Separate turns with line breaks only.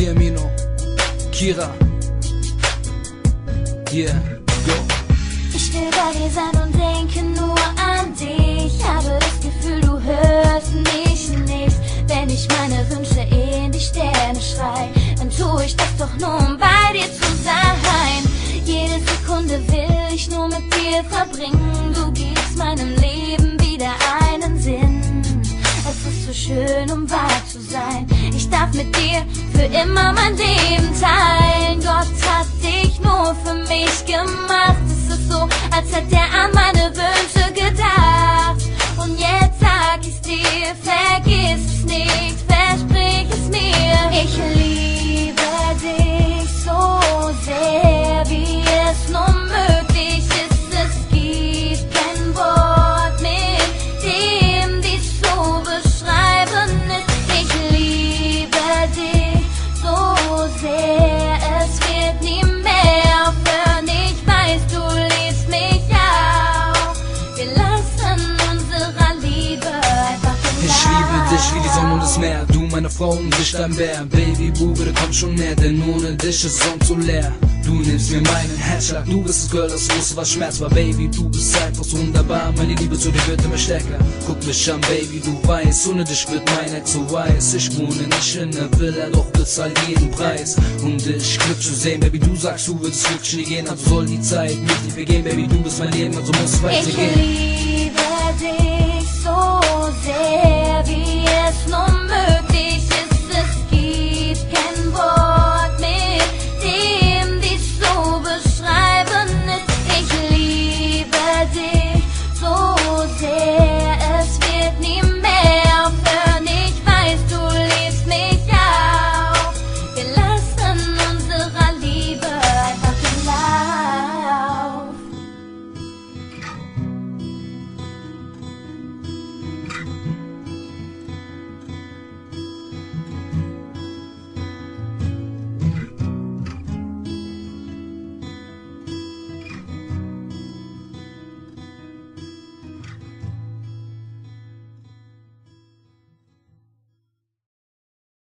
Kiamino, Kira. Yeah, go.
Ich will bei dir sein und denke nur an dich. Habe das Gefühl, du hörst mich nicht. Wenn ich meine Wünsche in die Sterne schrei, dann tue ich das doch nur, um bei dir zu sein. Jede Sekunde will ich nur mit dir verbringen. Du gibst meinem Leben wieder einen Sinn. Es ist so schön, um wahr zu sein. Ich darf mit dir für immer mein Leben teilen. Gott hat dich nur für mich gemacht. Es ist so, als hätte er an meine Wünsche gedacht. Und jetzt sag ich's dir, vergiss es nicht, versprich es mir. Ich liebe dich so sehr, wie es nur möglich ist. Es gibt kein Wort, mit dem dies zu beschreiben ist. Ich liebe dich so sehr, es wird nie mehr aufhören. Ich weiß, du liebst mich auch. Wir lassen unserer Liebe einfach im
Ich liebe dich wie die Sonne und das Meer. Du meine Frau und ich dein Bär. Baby, Bube, komm schon näher, denn ohne dich ist Sonne so leer. Du nimmst mir meinen Herzschlag, du bist das Girl, das wusste, was Schmerz war. Baby, du bist einfach so wunderbar, meine Liebe zu dir wird immer stärker. Guck mich an, Baby, du weißt, ohne dich wird mein Herz so weiß. Ich wohne nicht in der Villa, doch bezahl jeden Preis. Und ich Glück zu sehen, Baby, du sagst, du würdest wirklich nie gehen, also soll die Zeit mit dir vergehen. Baby, du bist mein Leben, also muss weitergehen.
Ich liebe dich so sehr, wie es nur möglich ist.